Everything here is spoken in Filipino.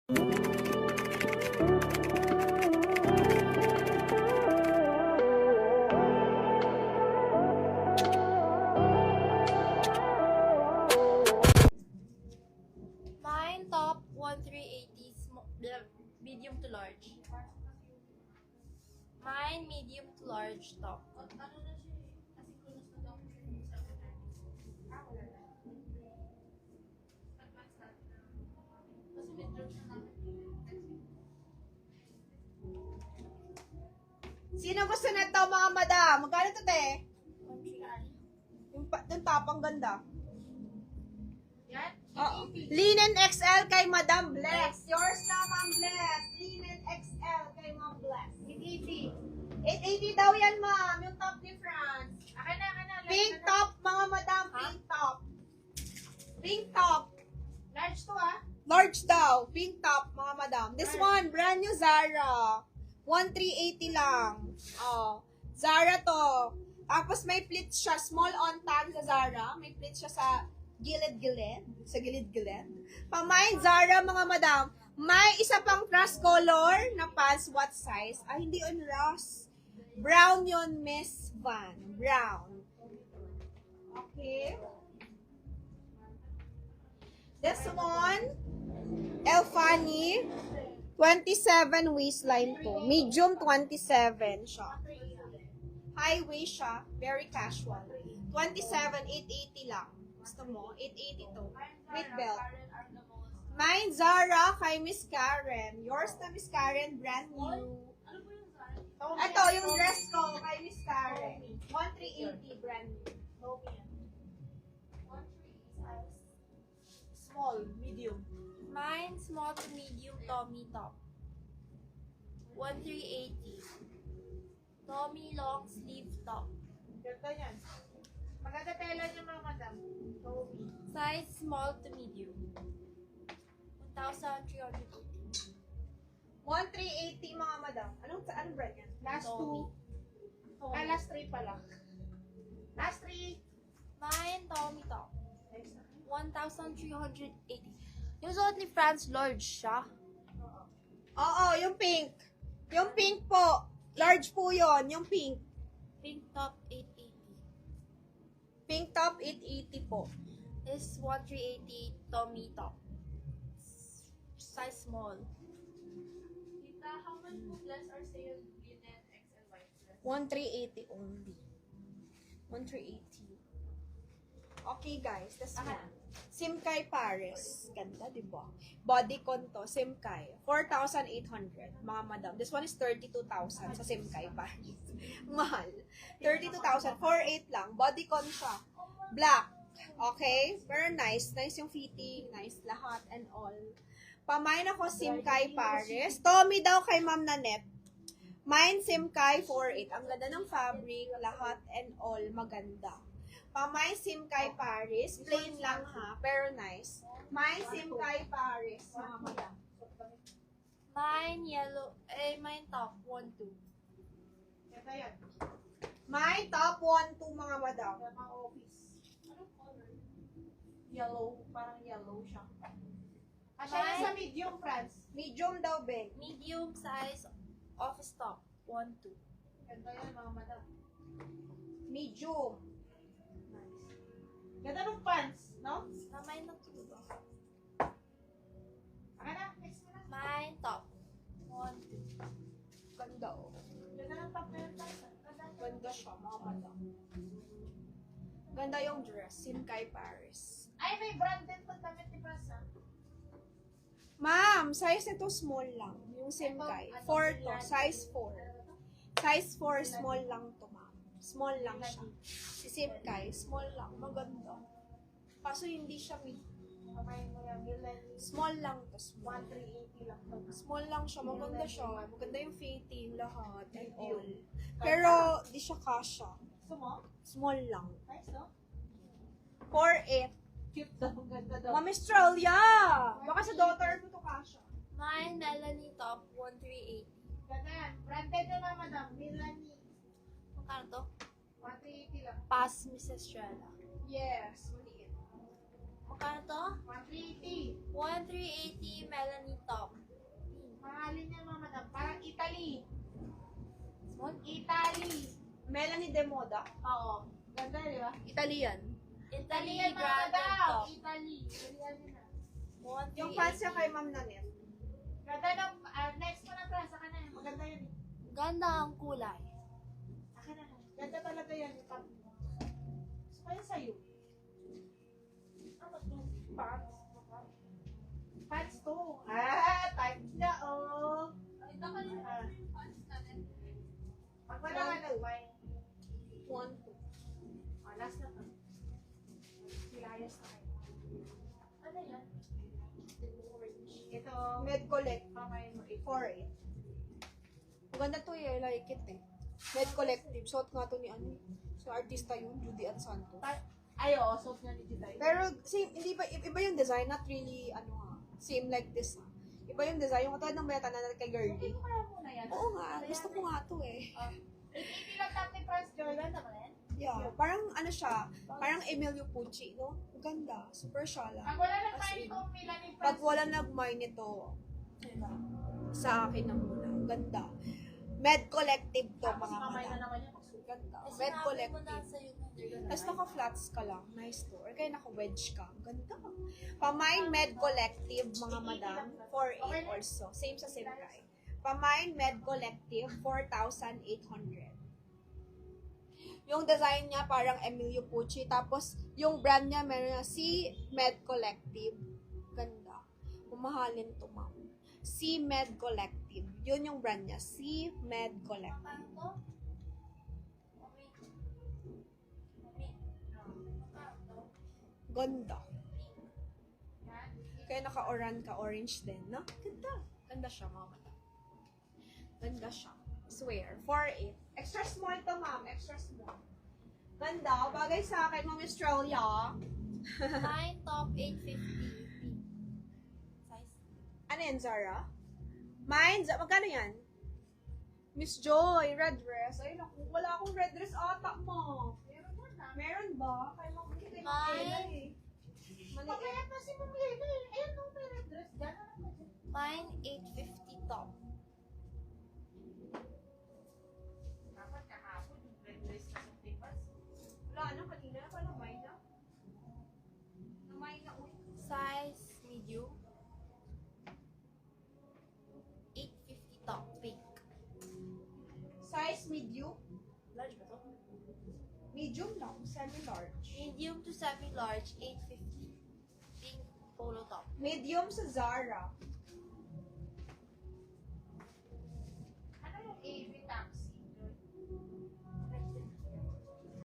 Mine top 1380 medium to large. Mine medium to large top. Sino gusto na to, mga madam? Magkano to, te? 1380. Yung tapang ganda. Yan? Oo. Linen XL kay Madam Bless. Yours na, Ma'am Bless. Linen XL kay Ma'am Bless. 880. 880 daw yan, ma'am. Yung top ni France. Akin na. Pink top, mga madam. Pink top. Pink top. Large to ah. Large daw. Pink top, mga madam. This one, brand new Zara. 1380 lang. Oh. Zara to. Tapos may pleats siya. Small on tag sa Zara. May pleats siya sa gilid-gilid. Sa gilid-gilid. Pamain Zara, mga madam. May isa pang rust color na pants. What size? Ay, hindi on rust. Brown yon, Miss Van. Brown. Okay. This one, Elfani. 27 waistline to. Medium 27 siya. High waist siya. Very casual. 27, 880 lang. Gusto mo? 880 to. With belt. Mine, Zara, kay Miss Karen. Yours na, Miss Karen, brand new. Ito, yung dress ko kay Miss Karen. 1380, brand new. Small, medium. Mine small to medium Tommy top. 1380. Tommy long sleeve top. Ganda yan. Maganda tela niya, mga madam. Tommy. Size small to medium. 1,380. 1380, mga madam. Anong brand yan? Last Tommy. 2. Last 3 pala. Last 3. Mine Tommy top. 1,380. Yung suot ni France, large siya. Oo, yung pink. Yung pink po. Large po yon, yung pink. Pink top, 880. Pink top, 880 po. Is 1,380 Tommy top. Size small. Tita, how much po plus or sale linen XL white dress? 1380 only. 1380. Okay, guys. This one. Simkay Paris. Ganda, di ba? Bodycon to. Simkay. 4,800. Mga madam. This one is 32,000 sa Simkay Paris. Mahal. 32,000. 4,800 lang. Bodycon siya. Black. Okay? Very nice. Nice yung fitting. Nice lahat and all. Pamain ako Simkay Paris. Tommy daw kay Ma'am Nanette. Mine Simkay 4,800. Ang ganda ng fabric. Lahat and all. Maganda. Pamay Simkay Paris. Plain lang ha, pero nice. My Simkay Paris. Mga madam. Mine yellow, mine top, 1,2. Ito yan. My top 1, 2 mga madam. Mga office. Anong color? Yellow. Parang yellow siya. Asya na sa medium, France. Medium daw, Beng. Medium size office top, 1,2. Ito yan mga madam. Medium. Ganda ng pants, no? Mine na to ba? Na, next mo na. Mine top, 1,2. Ganda, oh. Ganda ng top na yun, Ganda siya, mga madam. Ganda yung dress, Simkay Paris. Ay, may branded pa damit ni Prasa. Ma'am, size nito small lang. Yung Simkay. 4 to, size 4. Size 4, small lang to, ma'am. Small lang siya. Si Simkay, small lang. Maganda. Kaso hindi siya mid. Small lang to. 1,380 lang to. Small lang siya. Maganda siya. Maganda yung fitting, lahat, and all. Pero, di siya kasha. Small lang. 4,800. Cute daw. Ganda daw. Ma'am Australia! Baka sa daughter mo to kasha. Mine Melanie top, 1,380. Ganda. Branded na madam. Milani. Magkano to? 1,380 lang. Pass Mrs. Estrella. Yes. Maliit. Magkano to? 1,380. 1,380 Melanie top. Melanie De Moda. Oo. Ganda, di ba? Italian. Italian mga daw. Italy. Italian na. Yung pants niya kay Ma'am Nanette. Ganda ng, next mo na Fran, saka na. Maganda yun. Ganda ang kulay. Saka na. Ganda talaga yan. Yung top mo. So, kaya sa'yo. Ano to? Pants. Pants to. Type niya, oh. Ito ka rin. Pants natin. Pag wala ka na, wine. 1, 2. Last na to. Pilayas na kayo. Ano yan? Ito, Med Collect. kamay mo. 4-8. Maganda to eh. I like it eh. Med Collective. Suot nga to ni ano. So, artista yun. Judy Ann Santos. Ay, oo, soap niya ni Jitay. Pero, same, hindi ba, iba yung design. Not really, ano ha. Same like this ha. Iba yung design. Yung katulad ng beta na kay Hindi girly. ko kaya muna yan. Oo nga. Gusto ko nga to eh. 80 lang natin Prince Jordan naman eh. Yeah. Parang ano siya. Parang Emilio Pucci, no? Maganda. Super siya lang. Pag wala nang As kain in, kong Milan ni Pag Prince. wala nag-mine nito, sa akin na muna. Ang ganda. Med Collective to, Tapos mga mamay na madam. naman yung pagsugat. Ganda. Kasi Med sinabi mo na Collective. sa'yo na Tapos naka-flats ka lang. Nice to. Or kaya naka-wedge ka. Ang ganda. Pamine Med Collective, mga madam. 4.8 or so. Same sa Simkai. Pamine Med Collective, 4,800. Yung design niya parang Emilio Pucci. Tapos yung brand niya meron na C Med Collective. Ganda. Mamahalin to, ma'am. C Med Collective. Yun yung brand niya. C Med Collective. Paano to? Ganda. Kaya naka-oran ka, orange din, no? Ganda. Ganda siya, mama. Ganda siya. Swear. 4.8. Extra small to, ma'am. Extra small. Ganda. Bagay sa akin, Ma'am Australia. Mine top 850. Size. Ano yan, Zara? Mine, magkano yan? Miss Joy, red dress. Ay, naku, wala akong red dress ata mo. Meron ba? Kaya mo, hindi kayo makailan eh. Maliit. Pagkaya pa si Mumila eh. Ayun nung may red dress. Gano'n naman dyan. Mine 850 top. Dapat kahapon yung red dress na sa tipas. Wala na, kanina na pala, may na. Namay na ulit. Size medium. 850 top. Pink. Size medium. Large ba to? Medium lang, semi-large. Medium to semi-large, 850. Pink polo top. Medium sa Zara.